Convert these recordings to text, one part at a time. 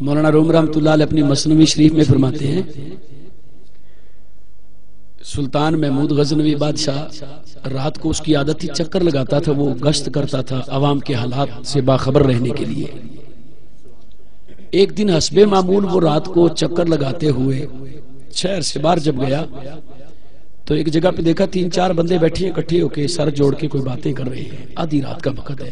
مولانا روم رحمۃ اللہ علیہ اپنی مثنوی شریف میں فرماتے ہیں سلطان محمود غزنوی بادشاہ رات کو اس کی عادت تھی چکر لگاتا تھا، وہ گشت کرتا تھا عوام کے حالات سے باخبر رہنے کے لیے۔ ایک دن حسب معمول وہ رات کو چکر لگاتے ہوئے شہر سے باہر جب گیا تو ایک جگہ پہ دیکھا 3-4 بندے بیٹھے ہیں اکٹھے ہو کے سر جوڑ کے کوئی باتیں کر رہے ہیں، آدھی رات کا وقت ہے۔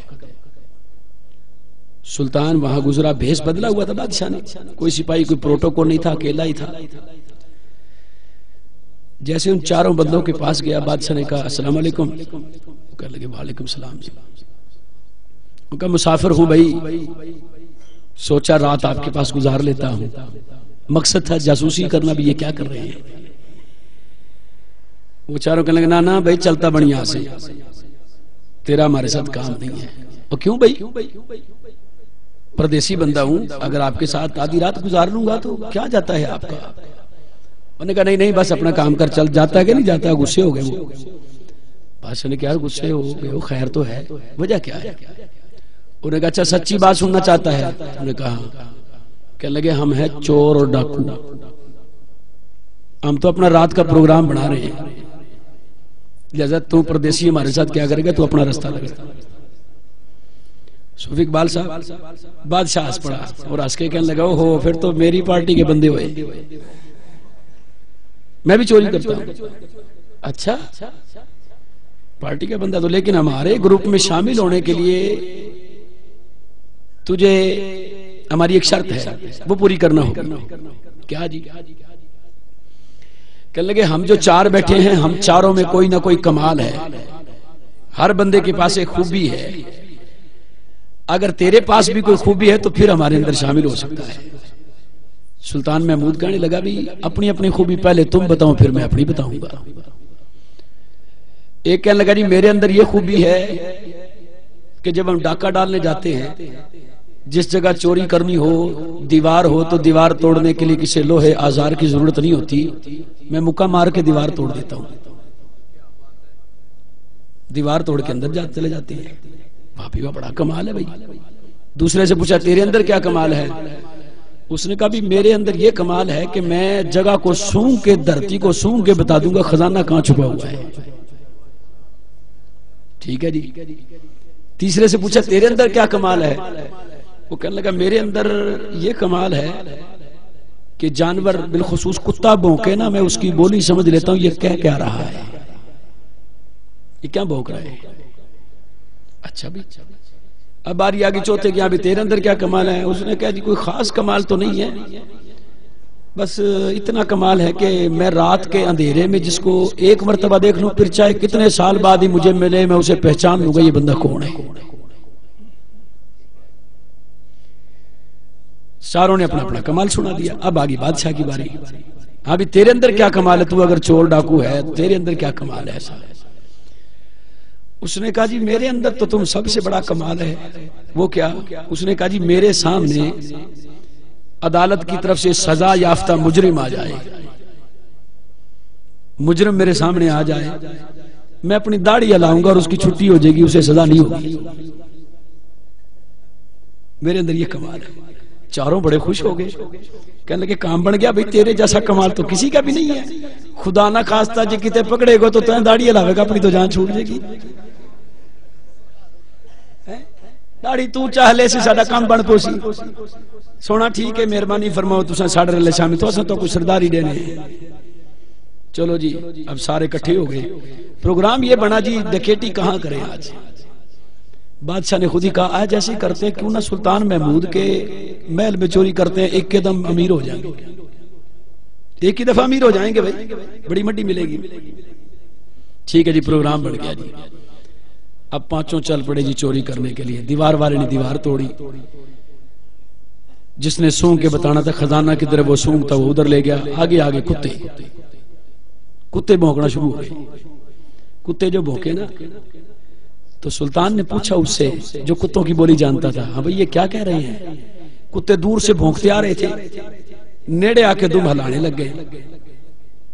سلطان وہاں گزرا، بھیس بدلا ہوا تھا بادشاہ نے، کوئی سپاہی کوئی پروٹوکول نہیں تھا، اکیلا ہی تھا۔ جیسے ان 4 بندوں کے پاس گیا بادشاہ نے کہا السلام علیکم، وہ کہنے لگے وعلیکم السلام جی۔ وہ کہا مسافر ہوں بھائی، سوچا رات آپ کے پاس گزار لیتا ہوں، مقصد تھا جاسوسی کرنا بھی، یہ کیا کر رہے ہیں؟ وہ 4 کہنے لگے نا بھائی چلتا بڑی یہاں سے، تیرا ہمارے ساتھ کام نہیں ہے۔ اور کیوں بھائی؟ پردیسی بندہ ہوں، اگر آپ کے ساتھ آدھی رات گزار لوں گا تو کیا جاتا ہے آپ کا؟ انہوں نے کہا نہیں بس اپنا کام کر، چل جاتا ہے کہ نہیں جاتا؟ غصے ہو گئے وہ۔ بادشاہ نے کہا غصے ہو گئے ہو، خیر تو ہے، وجہ کیا ہے؟ انہوں نے کہا اچھا سچی بات سننا چاہتا ہے؟ انہوں نے کہا کہنے لگے ہم ہیں چور اور ڈاکو، ہم تو اپنا رات کا پروگرام بنا رہے ہیں، لہذا تو پردیسی ہمارے ساتھ کیا کرے گا؟ تو اپنا رستہ لگا۔ صوفی اقبال صاحب بادشاہ ہنس پڑا اور ہنس کے کہنے لگا ہو پھر تو میری پارٹی کے بندے ہوئے، میں بھی چوری کرتا ہوں۔ اچھا پارٹی کا بندہ تو، لیکن ہمارے گروپ میں شامل ہونے کے لیے تجھے ہماری ایک شرط ہے، وہ پوری کرنا ہوگا۔ کیا جی؟ کہنے لگے ہم جو 4 بیٹھے ہیں، ہم چاروں میں کوئی نہ کوئی کمال ہے، ہر بندے کے پاس ایک خوبی ہے، اگر تیرے پاس بھی کوئی خوبی ہے تو پھر ہمارے اندر شامل ہو سکتا ہے۔ سلطان محمود کہنے لگا بھی اپنی اپنی خوبی پہلے تم بتاؤ پھر میں اپنی بتاؤں گا۔ ایک کہنے لگا جی میرے اندر یہ خوبی ہے کہ جب ہم ڈاکہ ڈالنے جاتے ہیں، جس جگہ چوری کرنی ہو دیوار ہو تو دیوار توڑنے کے لیے کسی لوہے آزار کی ضرورت نہیں ہوتی، میں مکہ مار کے دیوار توڑ دیتا ہوں، دیوار توڑ کے اندر چلے جاتے ہیں۔ بھابھی وہ بڑا کمال ہے بھائی۔ دوسرے سے پوچھا تیرے اندر کیا کمال ہے؟ اس نے کہا بھی میرے اندر یہ کمال ہے کہ میں جگہ کو سونگ کے، دھرتی کو سونگ کے بتا دوں گا خزانہ کہاں چھپا ہوا ہے۔ ٹھیک ہے جی۔ تیسرے سے پوچھا تیرے اندر کیا کمال ہے؟ وہ کہنے لگا میرے اندر یہ کمال ہے کہ جانور بالخصوص کتا بھونکے نا، میں اس کی بولی سمجھ لیتا ہوں یہ کہہ کیا رہا ہے، یہ کیا بھونک رہا ہے۔ اچھا بھی اب باری آگے چوتھے کہ بھی تیرے اندر کیا کمال ہے؟ اس نے کہا جی کوئی خاص کمال تو نہیں ہے، بس اتنا کمال ہے کہ میں رات کے اندھیرے میں جس کو ایک مرتبہ دیکھ لوں پھر چاہے کتنے سال بعد ہی مجھے ملے میں اسے پہچان لوں گا یہ بندہ کون ہے۔ ساروں نے اپنا اپنا کمال سنا دیا۔ اب آگی بادشاہ کی باری، ہاں بھی تیرے اندر کیا کمال ہے؟ تو اگر چور ڈاکو ہے تیرے اندر کیا کمال ہے ایسا؟ اس نے کہا جی میرے اندر تو تم سب سے بڑا کمال ہے۔ وہ کیا؟ اس نے کہا جی میرے سامنے عدالت کی طرف سے سزا یافتہ مجرم آ جائے، مجرم میرے سامنے آ جائے، میں اپنی داڑھی ہلاؤں گا اور اس کی چھٹی ہو جائے گی، اسے سزا نہیں ہوگی۔ میرے اندر یہ کمال ہے۔ چاروں بڑے خوش ہو گئے، کہنے لگے کام بن گیا بھئی، تیرے جیسا کمال تو کسی کا بھی نہیں ہے، خدا نہ خواستہ جی کتے پکڑے گو تو تین داڑھی ہلاوے گا، اپنی تو جان چھوٹ جائے گی۔ داڑھی تو چاہ لے سے ساڈا کام بن پوسی۔ سونا ٹھیک ہے مہربانی فرماؤ تساں ساڈے رلے شامل تو اساں تو کوئی سرداری دینے۔ چلو جی اب سارے اکٹھے ہو گئے، پروگرام یہ بنا جی ڈکیٹی کہاں کریں آج؟ بادشاہ نے خود ہی کہا آج ایسے کرتے ہیں کیوں نہ سلطان محمود کے محل میں چوری کرتے ہیں، ایک قدم امیر ہو جائیں گے، ایک ہی دفعہ امیر ہو جائیں گے بھائی، بڑی مٹی ملے گی۔ ٹھیک ہے جی پروگرام بن گیا جی۔ اب پانچوں چل پڑے جی چوری کرنے کے لیے۔ دیوار والے نے دیوار توڑی، جس نے سونگ کے بتانا تھا خزانہ کدھر وہ سونگ تھا وہ ادھر لے گیا۔ آگے آگے کتے بھونکنا شروع ہو گئے۔ کتے جو بھونکے نا تو سلطان نے پوچھا اس سے جو کتوں کی بولی جانتا تھا، ہاں بھئی یہ کیا کہہ رہے ہیں؟ کتے دور سے بھونکتے آ رہے تھے، نیڑے آ کے دم ہلانے لگ گئے۔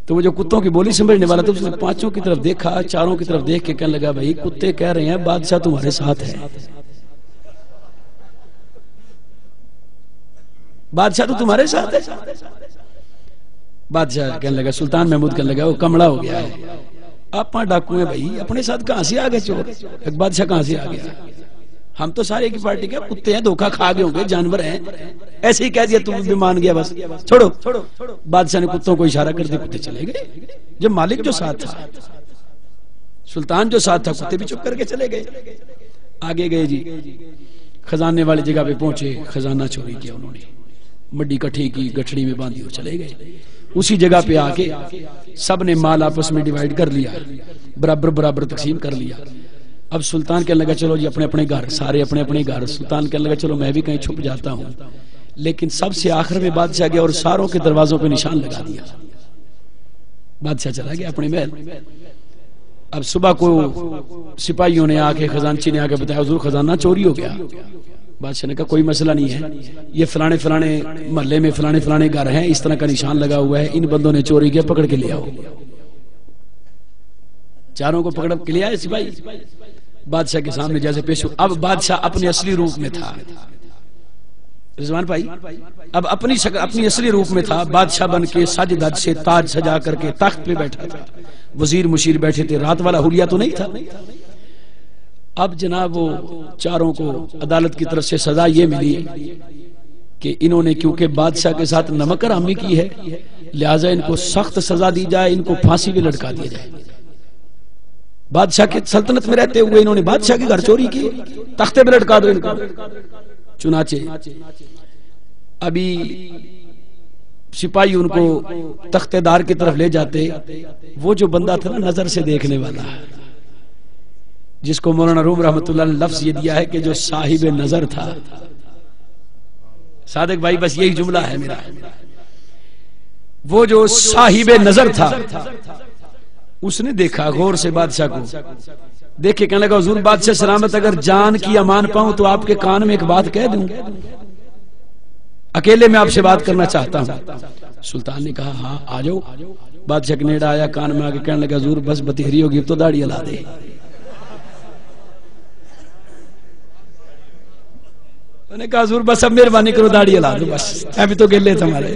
تو وہ جو کتوں کی بولی سمجھنے والا تھا اس نے پانچوں کی طرف دیکھا، چاروں کی طرف دیکھ کے کہنے لگا بھئی کتے کہہ رہے ہیں بادشاہ تمہارے ساتھ ہے۔ بادشاہ تو تمہارے ساتھ ہے. بادشاہ کہنے لگا, سلطان محمود کہنے لگا وہ کمڑا ہو گیا ہے, آپ ڈاکو ہیں بھائی, اپنے ساتھ کہاں سے آ گئے چور؟ ایک بادشاہ کہاں سے آ گیا؟ ہم تو سارے کی پارٹی کے کتے ہیں, دھوکہ کھا گئے ہوں گے, جانور ہیں, ایسے ہی کہہ دیا تم بھی مان گیا, بس چھوڑو. بادشاہ نے کتوں کو اشارہ کر دیا, کتے چلے گئے. جب مالک جو ساتھ تھا, سلطان جو ساتھ تھا, کتے بھی چپ کر کے چلے گئے. آگے گئے جی, خزانے والی جگہ پہ پہنچے, خزانہ چوری کیا انہوں نے, مڈی کٹھی کی, گٹھڑی میں باندھی اور چلے گئے. اسی جگہ پہ آ کے سب نے مال آپس میں ڈیوائیڈ کر لیا, برابر برابر تقسیم کر لیا. اب سلطان کہنے لگا چلو جی اپنے اپنے گھر, سارے اپنے اپنے گھر. سلطان کہنے لگا چلو میں بھی کہیں چھپ جاتا ہوں, لیکن سب سے آخر میں بادشاہ گیا اور ساروں کے دروازوں پہ نشان لگا دیا. بادشاہ چلا گیا اپنے محل. اب صبح کو سپاہیوں نے آ کے, خزانچی نے آ کے بتایا حضور خزانہ چوری ہو گیا. بادشاہ نے کہا کوئی مسئلہ نہیں ہے, یہ فلانے فلانے محلے میں فلانے فلانے گھر ہیں, اس طرح کا نشان لگا ہوا ہے, ان بندوں نے چوری کیا, پکڑ کے لے آؤ. چاروں کو پکڑ کے لے آئے سپاہی, بادشاہ کے سامنے جیسے پیش ہو. اب بادشاہ اپنے اصلی روپ میں تھا, رضوان بھائی, اب اپنی اصلی روپ میں تھا. بادشاہ بن کے سج دج سے تاج سجا کر کے تخت پہ بیٹھا تھا, وزیر مشیر بیٹھے تھے, رات والا حلیہ تو نہیں تھا. اب جناب وہ چاروں کو عدالت کی طرف سے سزا یہ ملی کہ انہوں نے کیونکہ بادشاہ کے ساتھ نمک حرامی کی ہے, لہٰذا ان کو سخت سزا دی جائے, ان کو پھانسی پہ لٹکا دیا جائے. بادشاہ کی سلطنت میں رہتے ہوئے انہوں نے بادشاہ کے گھر چوری کی, تختے پہ لٹکا دو ان کو. چنانچہ ابھی سپاہی ان کو تختے دار کی طرف لے جاتے, وہ جو بندہ تھا نا نظر سے دیکھنے والا, جس کو مولانا روم رحمۃ اللہ نے لفظ یہ دیا ہے کہ جو صاحب نظر تھا. صادق بھائی بس یہی جملہ ہے میرا, وہ جو صاحب نظر تھا اس نے دیکھا غور سے بادشاہ کو, دیکھے کہنے لگا حضور بادشاہ سلامت, اگر جان کی امان پاؤں تو آپ کے کان میں ایک بات کہہ دوں, اکیلے میں آپ سے بات کرنا چاہتا ہوں. سلطان نے کہا ہاں آ جاؤ. بادشاہ کے نیڑا آیا, کان میں آ کے کہنے لگا حضور بس بتیری ہوگی تو داڑھی ہلا دے. میں نے کہا حضور بس اب مہربانی کرو داڑھی ہلا دو, بس ابھی تو گلے تھے ہمارے.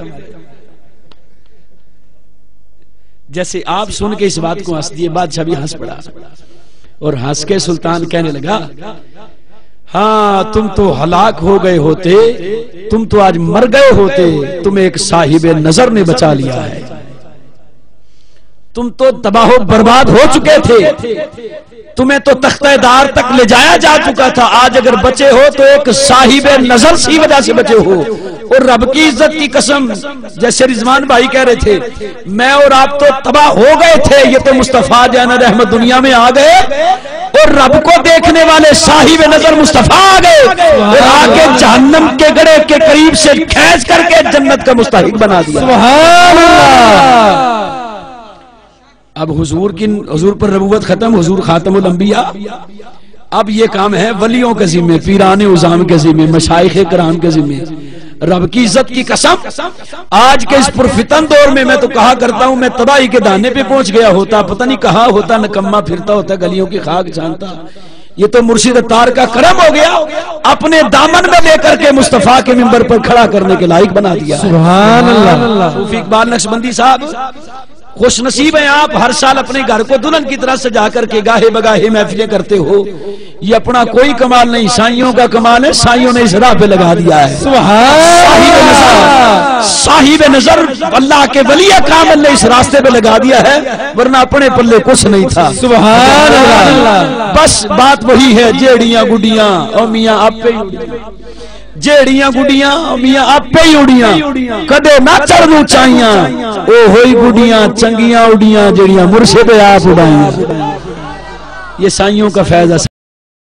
جیسے آپ سن کے اس بات کو ہنس دیے, بادشاہ بھی ہنس پڑا اور ہنس کے سلطان کہنے لگا ہاں تم تو ہلاک ہو گئے ہوتے, تم تو آج مر گئے ہوتے, تمہیں ایک صاحب نظر نے بچا لیا ہے. تم تو تباہ و برباد ہو چکے تھے, تمہیں تو تختہ دار تک لے جایا جا چکا تھا. آج اگر بچے ہو تو ایک صاحب نظر سی وجہ سے بچے ہو. اور رب کی عزت کی قسم, جیسے رضوان بھائی کہہ رہے تھے, میں اور آپ تو تباہ ہو گئے تھے, یہ تو مصطفیٰ جان رحمت دنیا میں آ گئے اور رب کو دیکھنے والے صاحب نظر مصطفیٰ آ گئے اور آ کے جہنم کے گڑھے کے قریب سے کھینچ کر کے جنت کا مستحق بنا دیا. سبحان اللہ. اب حضور پر نبوت ختم, حضور خاتم الانبیاء. اب یہ کام ہے ولیوں کے ذمہ, پیران عظام کے ذمہ, مشائخ کرام کے ذمہ. رب کی عزت کی قسم آج کے اس پرفتن دور میں تو کہا کرتا ہوں, میں تباہی کے دانے پہ پہنچ گیا ہوتا, پتہ نہیں کہاں ہوتا, نکما پھرتا ہوتا, گلیوں کی خاک جانتا. یہ تو مرشد اتار کا کرم ہو گیا, اپنے دامن میں لے کر کے مصطفیٰ کے منبر پر کھڑا کرنے کے لائق بنا دیا. سبحان اللہ. صوفی اقبال نقشبندی صاحب خوش نصیب ہیں آپ, ہر سال اپنے گھر کو دلہن کی طرح سجا کر کے گاہے بگاہے محفلیں کرتے ہو. یہ اپنا کوئی کمال نہیں, سائیوں کا کمال ہے, سائیوں نے اس راہ پہ لگا دیا ہے. صاحب نظر اللہ کے ولی کامل نے اس راستے پہ لگا دیا ہے, ورنہ اپنے پلے کچھ نہیں تھا. سبحان اللہ. بس بات وہی ہے, جیڑیاں گڈیاں او میاں آپ پہ, جیڑیاں گڈیاں میاں آپ پہ ہی اڑیاں, کدے نہ چڑھنو چاہیاں, او ہوئی گڈیاں چنگیاں اڑیاں جیڑیاں مرشد آپ اڑائیاں. یہ سائیوں کا فیض ہے.